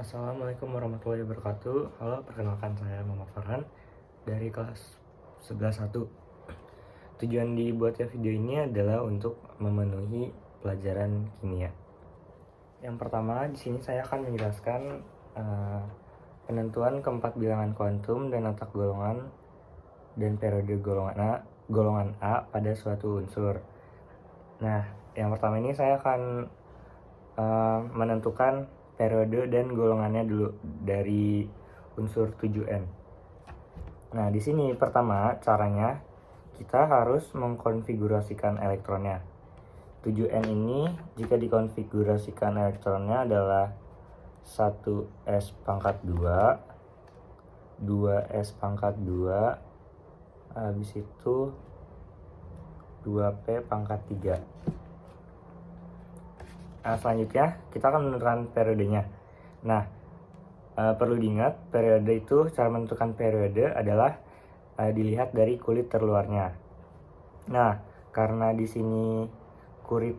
Assalamualaikum warahmatullahi wabarakatuh. Halo, perkenalkan saya Muhammad Farhan dari kelas 11.1. Tujuan dibuatnya video ini adalah untuk memenuhi pelajaran kimia. Yang pertama, di sini saya akan menjelaskan penentuan keempat bilangan kuantum dan letak golongan dan periode golongan A pada suatu unsur. Nah, yang pertama ini saya akan menentukan periode dan golongannya dulu dari unsur 7N. Nah, di sini pertama caranya kita harus mengkonfigurasikan elektronnya. 7N ini jika dikonfigurasikan elektronnya adalah 1s pangkat 2, 2s pangkat 2, habis itu 2p pangkat 3. Nah, selanjutnya kita akan menentukan periodenya. Nah, perlu diingat periode itu, cara menentukan periode adalah dilihat dari kulit terluarnya. Nah, karena di sini kulit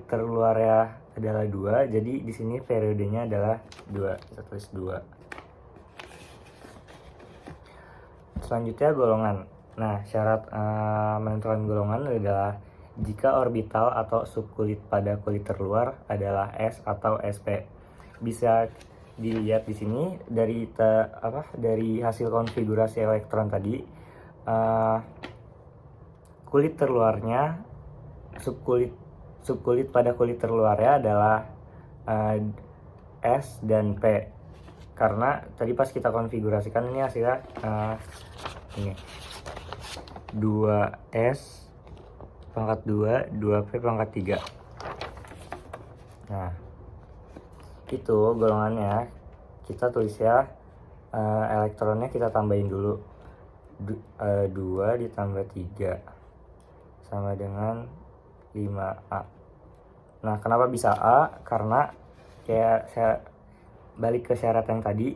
terluarnya adalah 2, jadi di sini periodenya adalah 2. Kita tulis 2. Selanjutnya golongan. Nah, syarat menentukan golongan adalah jika orbital atau subkulit pada kulit terluar adalah S atau SP. Bisa dilihat di sini dari hasil konfigurasi elektron tadi, kulit terluarnya subkulit pada kulit terluarnya adalah S dan P. Karena tadi pas kita konfigurasikan ini hasilnya ini 2S pangkat 2, 2P pangkat 3. Nah, itu golongannya. Kita tulis ya, elektronnya kita tambahin dulu. 2 ditambah 3 sama dengan 5A. Nah, kenapa bisa A? Karena kayak saya balik ke syarat yang tadi,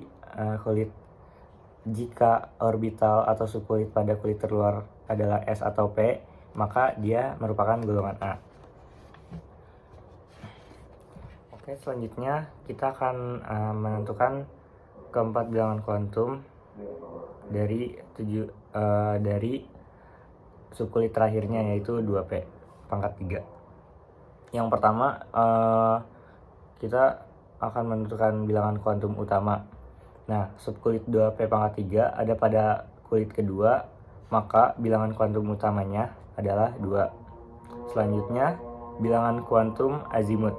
jika orbital atau subkulit pada kulit terluar adalah S atau P, maka dia merupakan golongan A. Oke, selanjutnya kita akan menentukan keempat bilangan kuantum dari subkulit terakhirnya, yaitu 2P pangkat 3. Yang pertama, kita akan menentukan bilangan kuantum utama. Nah, subkulit 2P pangkat 3 ada pada kulit kedua, maka bilangan kuantum utamanya adalah 2. Selanjutnya, bilangan kuantum azimut.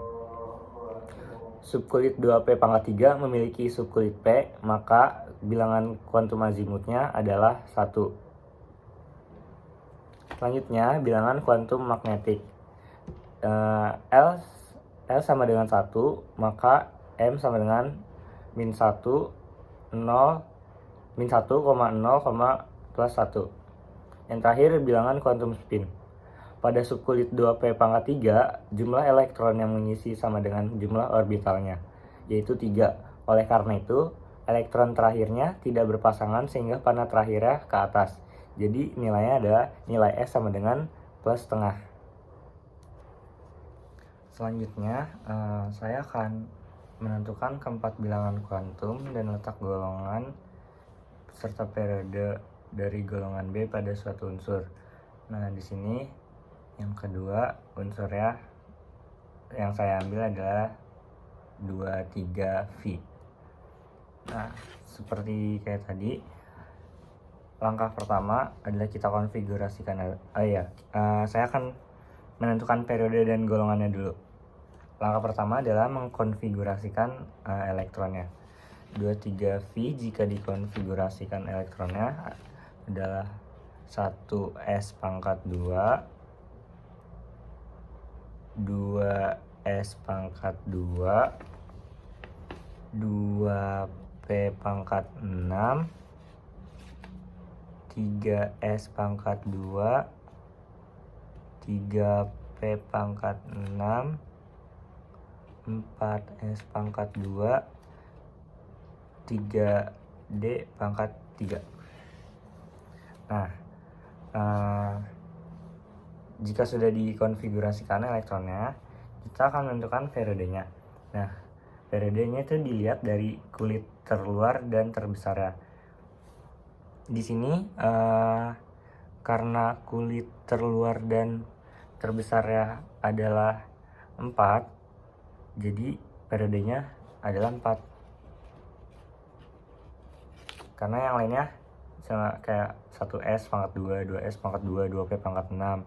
Subkulit 2P pangkat 3 memiliki subkulit P, maka bilangan kuantum azimutnya adalah 1. Selanjutnya, bilangan kuantum magnetik. L sama dengan 1, maka M sama dengan min 1, 0, min 1, 0, plus 1. Yang terakhir, bilangan kuantum spin. Pada subkulit 2P pangkat 3, jumlah elektron yang mengisi sama dengan jumlah orbitalnya, yaitu 3. Oleh karena itu, elektron terakhirnya tidak berpasangan sehingga panah terakhirnya ke atas. Jadi nilainya adalah nilai S sama dengan plus setengah. Selanjutnya, saya akan menentukan keempat bilangan kuantum dan letak golongan serta periode dari golongan B pada suatu unsur. Nah, di sini yang kedua unsurnya yang saya ambil adalah 23V. Nah, seperti kayak tadi, langkah pertama adalah kita konfigurasikan. Saya akan menentukan periode dan golongannya dulu. Langkah pertama adalah mengkonfigurasikan elektronnya. 23V jika dikonfigurasikan elektronnya adalah 1s pangkat 2, 2s pangkat 2, 2p pangkat 6, 3s pangkat 2, 3p pangkat 6, 4s pangkat 2, 3d pangkat 3. Nah, jika sudah dikonfigurasikan elektronnya, kita akan menentukan periodenya. Nah, periodenya itu dilihat dari kulit terluar dan terbesar ya. Di sini karena kulit terluar dan terbesarnya adalah 4, jadi periodenya adalah 4. Karena yang lainnya sama kayak 1S pangkat 2, 2S pangkat 2, 2P pangkat 6,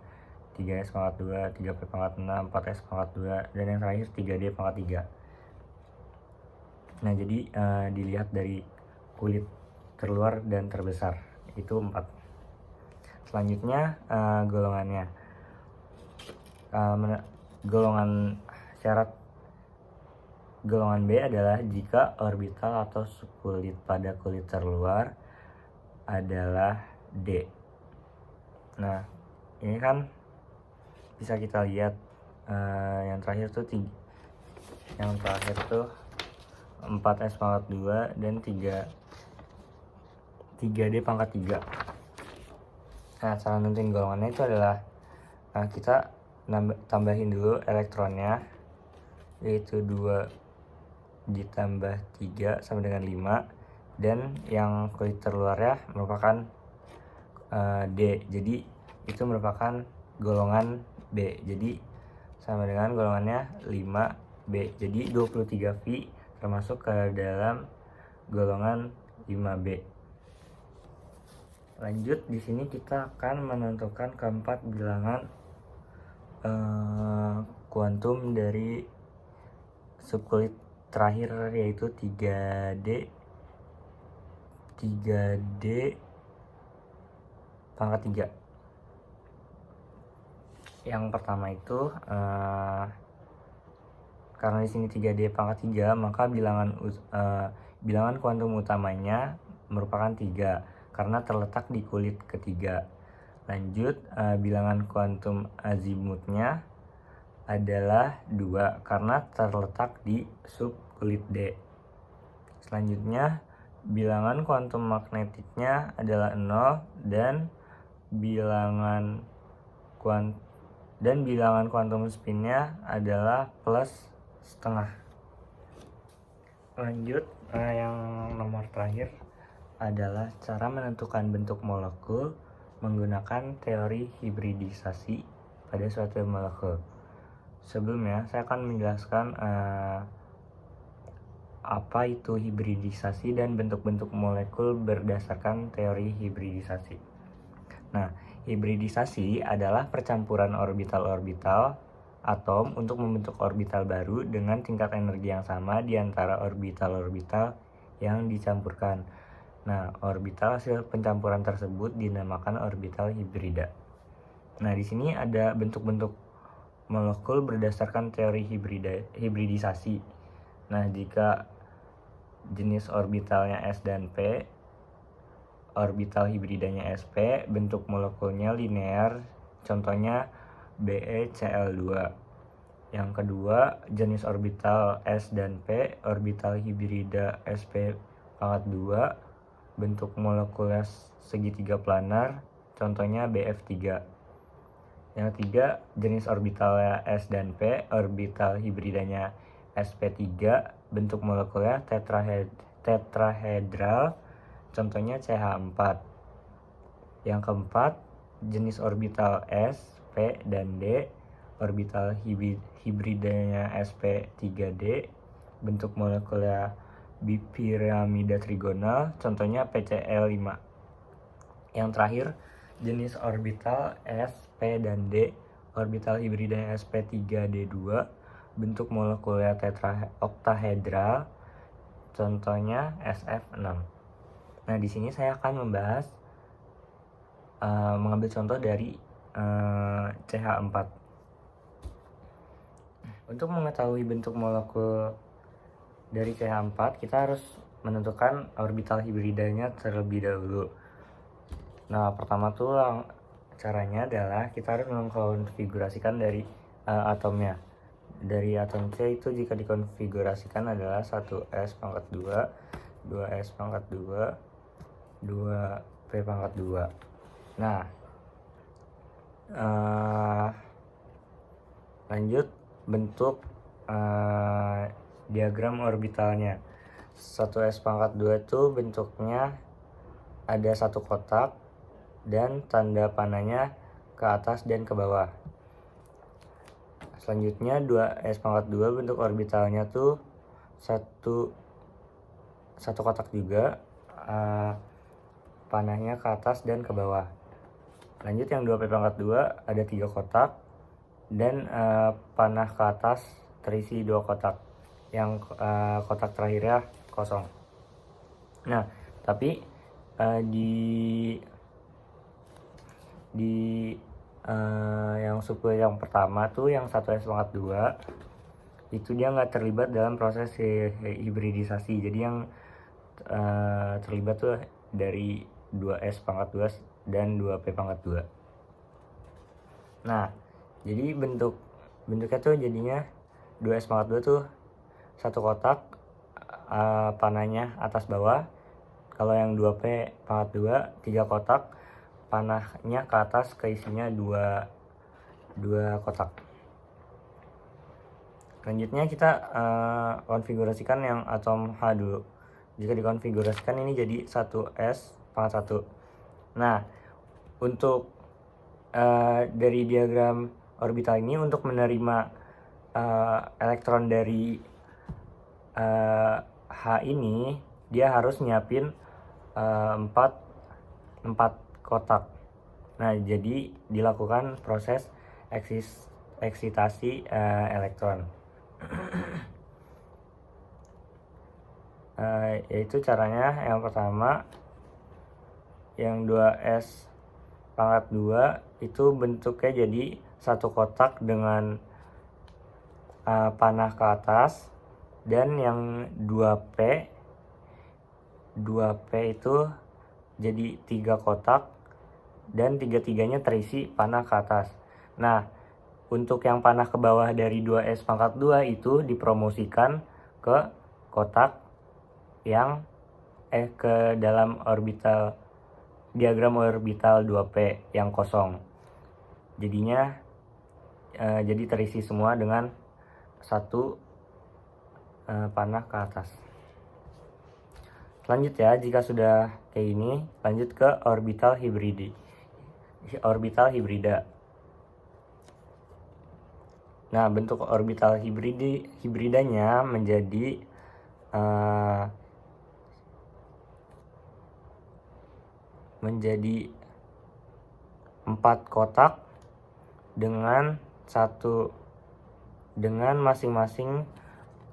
3S pangkat 2, 3P pangkat 6, 4S pangkat 2, dan yang terakhir 3D pangkat 3. Nah, jadi dilihat dari kulit terluar dan terbesar, itu 4. Selanjutnya golongannya. Golongan syarat golongan B adalah jika orbital atau subkulit pada kulit terluar adalah D. Nah, ini kan bisa kita lihat yang terakhir tuh 4S pangkat 2 dan 3D pangkat 3. Nah, cara nentuin golongannya itu adalah kita tambahin dulu elektronnya, yaitu 2 ditambah 3 sama dengan 5, dan yang kulit terluarnya merupakan D, jadi itu merupakan golongan B, jadi sama dengan golongannya 5B, jadi 23V termasuk ke dalam golongan 5B. Lanjut, di sini kita akan menentukan keempat bilangan kuantum dari subkulit terakhir, yaitu 3D pangkat 3. Yang pertama itu karena di sini 3D pangkat 3, maka bilangan kuantum utamanya merupakan 3 karena terletak di kulit ketiga. Lanjut, bilangan kuantum azimutnya adalah 2 karena terletak di subkulit D. Selanjutnya, bilangan kuantum magnetiknya adalah 0 dan bilangan kuantum spinnya adalah plus setengah. Lanjut, yang nomor terakhir adalah cara menentukan bentuk molekul menggunakan teori hibridisasi pada suatu molekul. Sebelumnya, saya akan menjelaskan apa itu hibridisasi dan bentuk-bentuk molekul berdasarkan teori hibridisasi. Nah, hibridisasi adalah percampuran orbital-orbital atom untuk membentuk orbital baru dengan tingkat energi yang sama di antara orbital-orbital yang dicampurkan. Nah, orbital hasil pencampuran tersebut dinamakan orbital hibrida. Nah, di sini ada bentuk-bentuk molekul berdasarkan teori hibridisasi. Nah, jika jenis orbitalnya S dan P, orbital hibridanya sp, bentuk molekulnya linear, contohnya BeCl2. Yang kedua, jenis orbital S dan P, orbital hibrida sp pangkat 2, bentuk molekulnya segitiga planar, contohnya BF3. Yang ketiga, jenis orbitalnya S dan P, orbital hibridanya sp3, bentuk molekulnya tetrahedral, contohnya CH4. Yang keempat, jenis orbital S, P, dan D, orbital hibridanya sp3d, bentuk molekulnya bipiramida trigonal, contohnya PCl5. Yang terakhir, jenis orbital S, P, dan D, orbital hibridanya sp3d2, bentuk molekulnya oktahedral, contohnya SF6. Nah, di sini saya akan membahas mengambil contoh dari CH4. Untuk mengetahui bentuk molekul dari CH4, kita harus menentukan orbital hibridanya terlebih dahulu. Nah, pertama tuh caranya adalah kita harus mengkonfigurasikan dari atomnya. Dari atom C itu jika dikonfigurasikan adalah 1S pangkat 2, 2S pangkat 2, 2P pangkat 2. Nah, lanjut bentuk diagram orbitalnya. 1s²2 itu bentuknya ada satu kotak dan tanda panahnya ke atas dan ke bawah. Selanjutnya 2s²2 bentuk orbitalnya tuh satu kotak juga, panahnya ke atas dan ke bawah. Lanjut yang 2p²2 ada 3 kotak dan panah ke atas terisi 2 kotak. Yang kotak terakhirnya kosong. Nah, tapi di yang suku yang pertama tuh yang 1s²2 itu dia nggak terlibat dalam proses hibridisasi. Jadi yang terlibat tuh dari 2s²2 dan 2p²2. Nah, jadi bentuknya tuh jadinya 2s²2 tuh satu kotak, panahnya atas bawah. Kalau yang 2p²2 3 kotak, panahnya ke atas, keisinya 2 kotak. Selanjutnya kita konfigurasikan yang atom H dulu. Jika dikonfigurasikan ini jadi 1s²1. Nah, untuk dari diagram orbital ini, untuk menerima elektron dari H ini, dia harus nyiapin 4 kotak. Nah, jadi dilakukan proses eksitasi elektron. Yaitu caranya yang pertama, yang 2s²2 itu bentuknya jadi satu kotak dengan panah ke atas, dan yang 2p itu jadi 3 kotak dan tiga-tiganya terisi panah ke atas. Nah, untuk yang panah ke bawah dari 2s²2 itu dipromosikan ke kotak yang ke dalam orbital diagram orbital 2p yang kosong. Jadinya jadi terisi semua dengan satu panah ke atas. Selanjutnya, jika sudah kayak gini, lanjut ke orbital hibrida. Nah, bentuk orbital hibridanya menjadi menjadi 4 kotak dengan masing-masing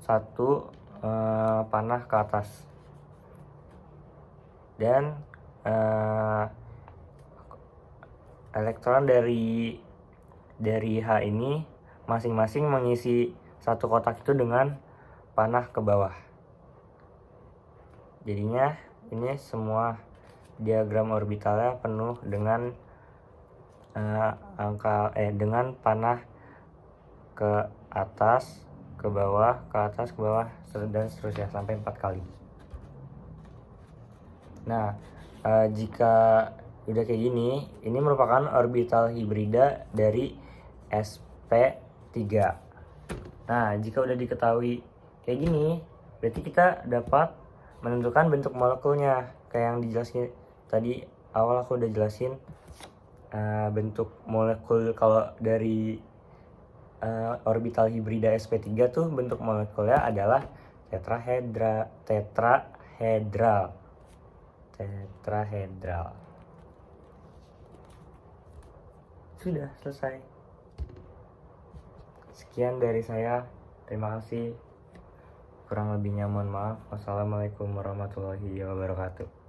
satu panah ke atas. Dan elektron dari H ini masing-masing mengisi satu kotak itu dengan panah ke bawah. Jadinya ini semua diagram orbitalnya penuh dengan dengan panah ke atas, ke bawah, ke atas, ke bawah, dan seterusnya sampai 4 kali. Nah, jika udah kayak gini, ini merupakan orbital hibrida dari sp3. Nah, jika udah diketahui kayak gini, berarti kita dapat menentukan bentuk molekulnya. Kayak yang dijelasin tadi awal, aku udah jelasin bentuk molekul kalau dari orbital hibrida sp3 tuh bentuk molekulnya adalah tetrahedral. Sudah selesai. Sekian dari saya. Terima kasih. Kurang lebihnya mohon maaf. Wassalamualaikum warahmatullahi wabarakatuh.